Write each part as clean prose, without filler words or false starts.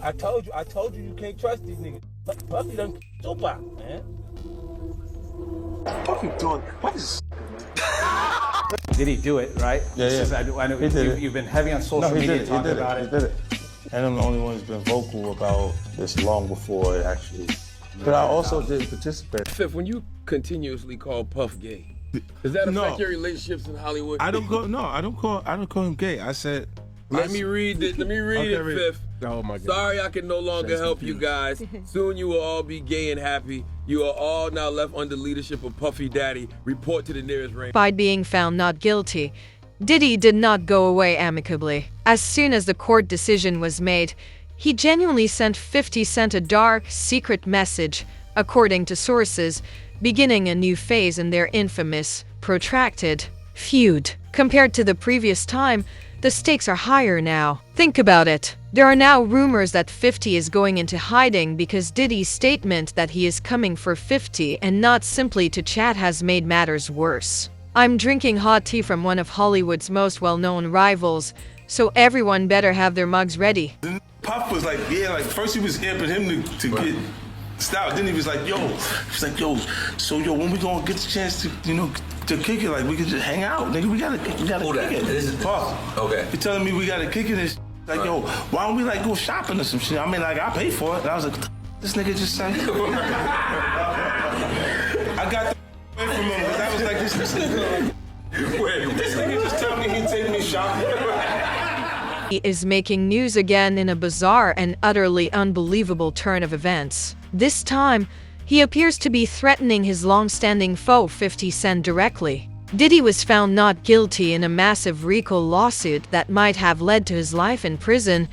I told you you can't trust these niggas. Puffy done Tupac, man. What you doing? What is? Did he do it, right? Yeah. I know He did it. you've been heavy on social media talking about it. He did it. And I'm the only one who's been vocal about this long before it actually. But I also did participate. Fifth, when you continuously call Puff gay, does that affect your relationships in Hollywood? I don't call him gay. I said. Let me read it, Fifth. Oh my God. Sorry I can no longer help you guys. Soon you will all be gay and happy. You are all now left under leadership of Puffy Daddy. Report to the nearest range. By being found not guilty, Diddy did not go away amicably. As soon as the court decision was made, he genuinely sent 50 Cent a dark, secret message, according to sources, beginning a new phase in their infamous, protracted feud. Compared to the previous time, the stakes are higher now. Think about it. There are now rumors that 50 is going into hiding because Diddy's statement that he is coming for 50 and not simply to chat has made matters worse. I'm drinking hot tea from one of Hollywood's most well-known rivals, so everyone better have their mugs ready. Puff was like, first he was amping him to get stout. Then he was like, so when we gonna get the chance to kick it, like we could just hang out, nigga. We gotta kick it. This is Puff. Okay. He telling me we gotta kick it. This like, why don't we like go shopping or some shit? I mean, like I pay for it. And I was like, this nigga just said. I got the away from him because I was like, this nigga just tell me he'd take me shopping. He is making news again in a bizarre and utterly unbelievable turn of events. This time, he appears to be threatening his long-standing foe 50 Cent directly. Diddy was found not guilty in a massive RICO lawsuit that might have led to his life in prison,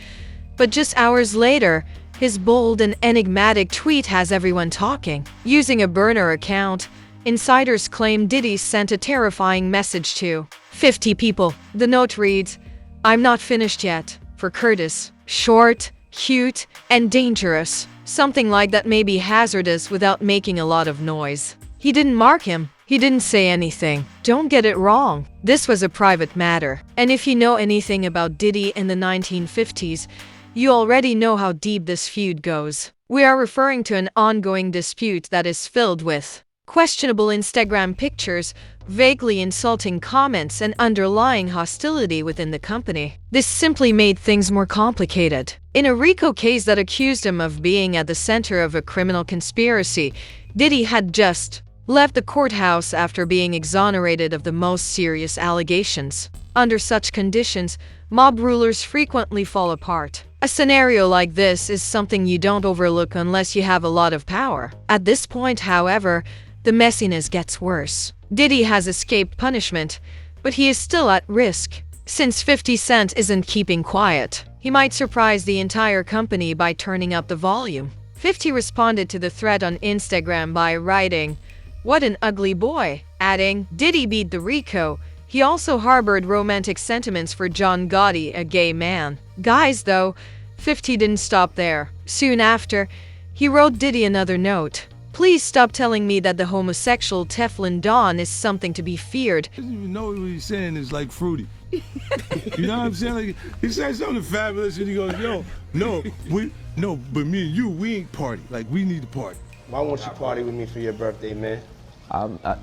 but just hours later, his bold and enigmatic tweet has everyone talking. Using a burner account, insiders claim Diddy sent a terrifying message to 50 people. The note reads, "I'm not finished yet. For Curtis. Short, cute, and dangerous." Something like that may be hazardous without making a lot of noise. He didn't mark him. He didn't say anything. Don't get it wrong. This was a private matter. And if you know anything about Diddy in the 1950s, you already know how deep this feud goes. We are referring to an ongoing dispute that is filled with questionable Instagram pictures, vaguely insulting comments, and underlying hostility within the company. This simply made things more complicated. In a RICO case that accused him of being at the center of a criminal conspiracy, Diddy had just left the courthouse after being exonerated of the most serious allegations. Under such conditions, mob rulers frequently fall apart. A scenario like this is something you don't overlook unless you have a lot of power. At this point, however, the messiness gets worse. Diddy has escaped punishment, but he is still at risk. Since 50 Cent isn't keeping quiet, he might surprise the entire company by turning up the volume. 50 responded to the threat on Instagram by writing, "What an ugly boy," adding, "Diddy beat the RICO." He also harbored romantic sentiments for John Gotti, a gay man. Guys, though, 50 didn't stop there. Soon after, he wrote Diddy another note. "Please stop telling me that the homosexual Teflon Don is something to be feared." He doesn't even know what he's saying is like fruity. You know what I'm saying? Like, he said something fabulous and he goes, but me and you, we ain't party. Like, we need to party. Why won't you party with me for your birthday, man?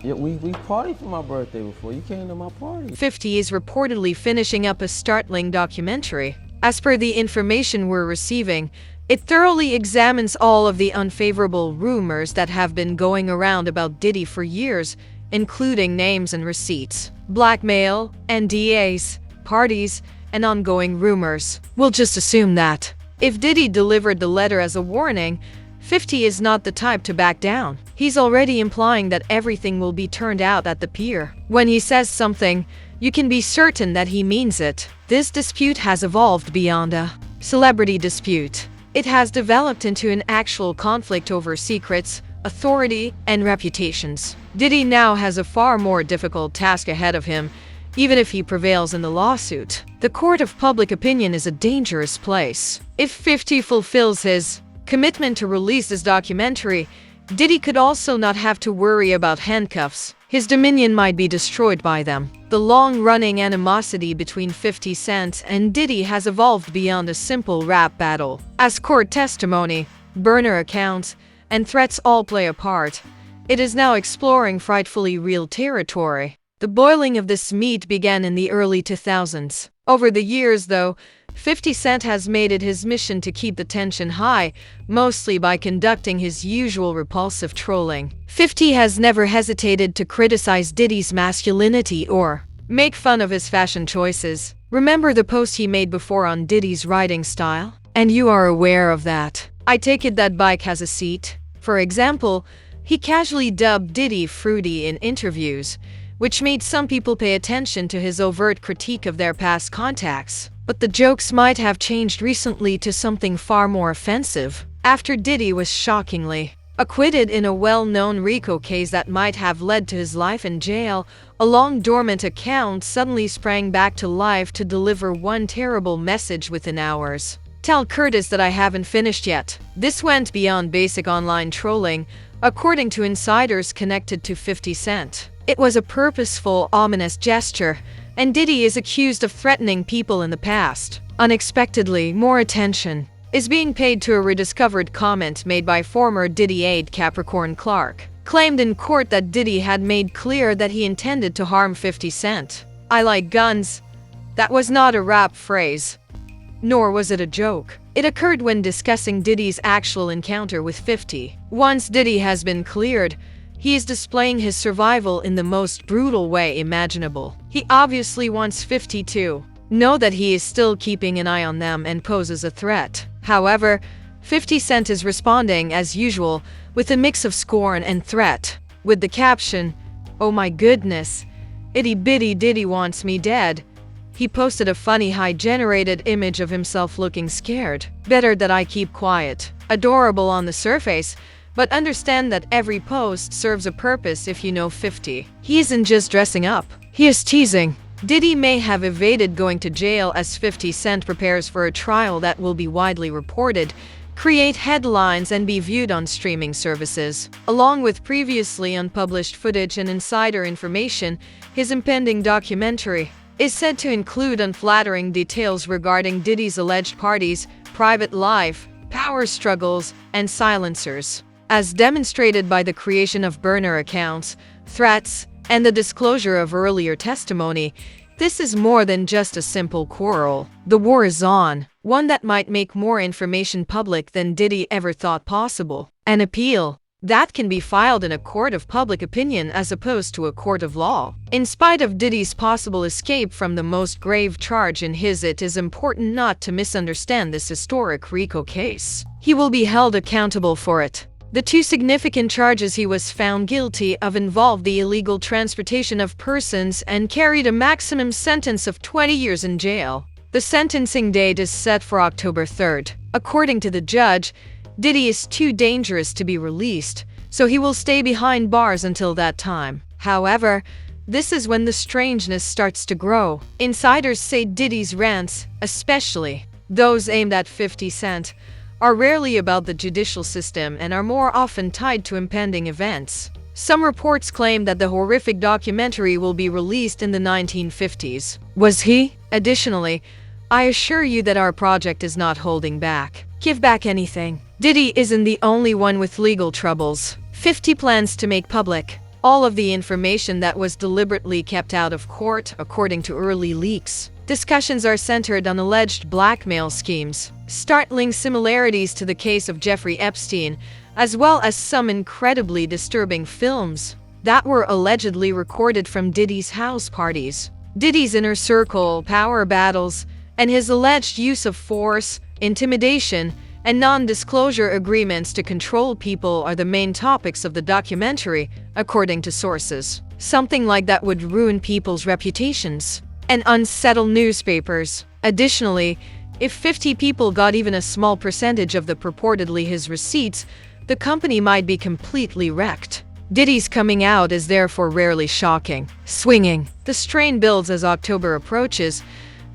We partied for my birthday before. You came to my party. 50 is reportedly finishing up a startling documentary. As per the information we're receiving, it thoroughly examines all of the unfavorable rumors that have been going around about Diddy for years, including names and receipts, blackmail, NDAs, parties, and ongoing rumors. We'll just assume that if Diddy delivered the letter as a warning, 50 is not the type to back down. He's already implying that everything will be turned out at the pier. When he says something, you can be certain that he means it. This dispute has evolved beyond a celebrity dispute. It has developed into an actual conflict over secrets, authority, and reputations. Diddy now has a far more difficult task ahead of him, even if he prevails in the lawsuit. The court of public opinion is a dangerous place. If 50 fulfills his commitment to release this documentary, Diddy could also not have to worry about handcuffs. His dominion might be destroyed by them. The long-running animosity between 50 Cent and Diddy has evolved beyond a simple rap battle. As court testimony, burner accounts, and threats all play a part, it is now exploring frightfully real territory. The boiling of this meat began in the early 2000s. Over the years, though, 50 Cent has made it his mission to keep the tension high, mostly by conducting his usual repulsive trolling. 50 has never hesitated to criticize Diddy's masculinity or make fun of his fashion choices. Remember the post he made before on Diddy's riding style? And you are aware of that. I take it that bike has a seat. For example, he casually dubbed Diddy fruity in interviews, which made some people pay attention to his overt critique of their past contacts. But the jokes might have changed recently to something far more offensive, after Diddy was shockingly acquitted in a well-known RICO case that might have led to his life in jail. A long-dormant account suddenly sprang back to life to deliver one terrible message within hours. "Tell Curtis that I haven't finished yet." This went beyond basic online trolling, according to insiders connected to 50 Cent. It was a purposeful, ominous gesture, and Diddy is accused of threatening people in the past. Unexpectedly, more attention is being paid to a rediscovered comment made by former Diddy aide Capricorn Clark, claimed in court that Diddy had made clear that he intended to harm 50 Cent. "I like guns." That was not a rap phrase, nor was it a joke. It occurred when discussing Diddy's actual encounter with 50. Once Diddy has been cleared, he is displaying his survival in the most brutal way imaginable. He obviously wants 50 to know that he is still keeping an eye on them and poses a threat. However, 50 Cent is responding as usual with a mix of scorn and threat, with the caption, "Oh my goodness, itty bitty Diddy wants me dead." He posted a funny high-generated image of himself looking scared. "Better that I keep quiet." Adorable on the surface, but understand that every post serves a purpose if you know 50. He isn't just dressing up, he is teasing. Diddy may have evaded going to jail as 50 Cent prepares for a trial that will be widely reported, create headlines, and be viewed on streaming services. Along with previously unpublished footage and insider information, his impending documentary is said to include unflattering details regarding Diddy's alleged parties, private life, power struggles, and silencers. As demonstrated by the creation of burner accounts, threats, and the disclosure of earlier testimony, this is more than just a simple quarrel. The war is on, one that might make more information public than Diddy ever thought possible. An appeal that can be filed in a court of public opinion as opposed to a court of law. In spite of Diddy's possible escape from the most grave charge in his, it is important not to misunderstand this historic RICO case. He will be held accountable for it. The two significant charges he was found guilty of involved the illegal transportation of persons and carried a maximum sentence of 20 years in jail. The sentencing date is set for October 3rd. According to the judge, Diddy is too dangerous to be released, so he will stay behind bars until that time. However, this is when the strangeness starts to grow. Insiders say Diddy's rants, especially those aimed at 50 Cent, are rarely about the judicial system and are more often tied to impending events. Some reports claim that the horrific documentary will be released in the 1950s. Was he? Additionally, I assure you that our project is not holding back. Give back anything. Diddy isn't the only one with legal troubles. 50 plans to make public all of the information that was deliberately kept out of court, according to early leaks. Discussions are centered on alleged blackmail schemes, startling similarities to the case of Jeffrey Epstein, as well as some incredibly disturbing films that were allegedly recorded from Diddy's house parties. Diddy's inner circle, power battles, and his alleged use of force, intimidation, and non-disclosure agreements to control people are the main topics of the documentary, according to sources. Something like that would ruin people's reputations and unsettle newspapers. Additionally, if 50 people got even a small percentage of the purportedly his receipts, the company might be completely wrecked. Diddy's coming out is therefore rarely shocking. Swinging. The strain builds as October approaches,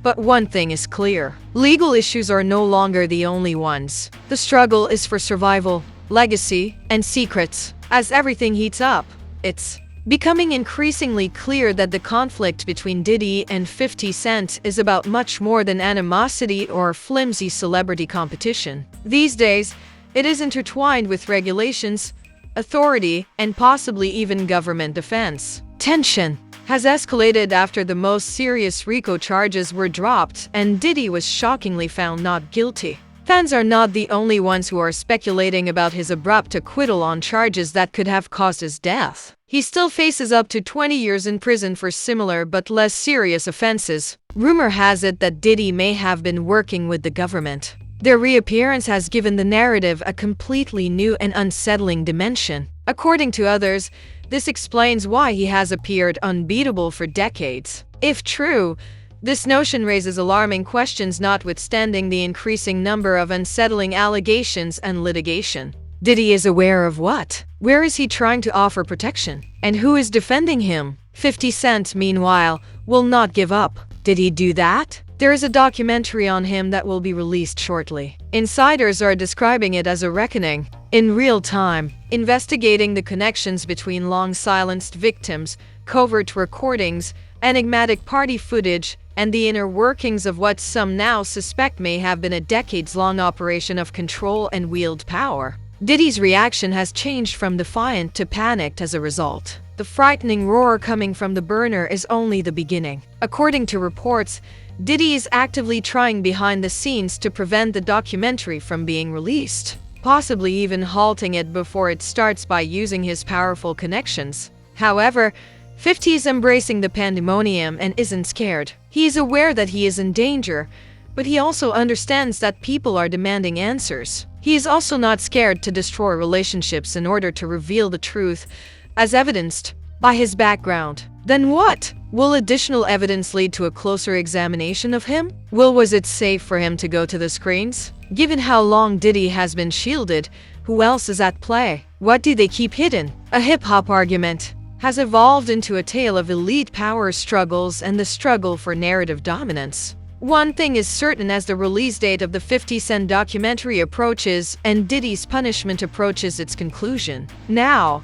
but one thing is clear. Legal issues are no longer the only ones. The struggle is for survival, legacy, and secrets. As everything heats up, it's becoming increasingly clear that the conflict between Diddy and 50 Cent is about much more than animosity or flimsy celebrity competition. These days, it is intertwined with regulations, authority, and possibly even government defense. Tension has escalated after the most serious RICO charges were dropped and Diddy was shockingly found not guilty. Fans are not the only ones who are speculating about his abrupt acquittal on charges that could have caused his death. He still faces up to 20 years in prison for similar but less serious offenses. Rumor has it that Diddy may have been working with the government. Their reappearance has given the narrative a completely new and unsettling dimension. According to others, this explains why he has appeared unbeatable for decades. If true, this notion raises alarming questions notwithstanding the increasing number of unsettling allegations and litigation. Diddy is aware of what? Where is he trying to offer protection? And who is defending him? 50 Cent, meanwhile, will not give up. Did he do that? There is a documentary on him that will be released shortly. Insiders are describing it as a reckoning, in real time, investigating the connections between long-silenced victims, covert recordings, enigmatic party footage, and the inner workings of what some now suspect may have been a decades-long operation of control and wield power. Diddy's reaction has changed from defiant to panicked as a result. The frightening roar coming from the burner is only the beginning. According to reports, Diddy is actively trying behind the scenes to prevent the documentary from being released, possibly even halting it before it starts by using his powerful connections. However, 50 is embracing the pandemonium and isn't scared. He is aware that he is in danger, but he also understands that people are demanding answers. He is also not scared to destroy relationships in order to reveal the truth, as evidenced by his background. Then what? Will additional evidence lead to a closer examination of him? Was it safe for him to go to the screens? Given how long Diddy has been shielded, who else is at play? What do they keep hidden? A hip-hop argument has evolved into a tale of elite power struggles and the struggle for narrative dominance. One thing is certain: as the release date of the 50 Cent documentary approaches and Diddy's punishment approaches its conclusion, now,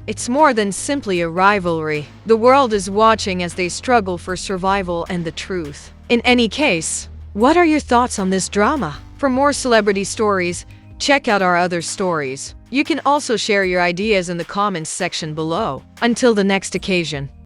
it's more than simply a rivalry. The world is watching as they struggle for survival and the truth. In any case, what are your thoughts on this drama? For more celebrity stories, check out our other stories. You can also share your ideas in the comments section below. Until the next occasion.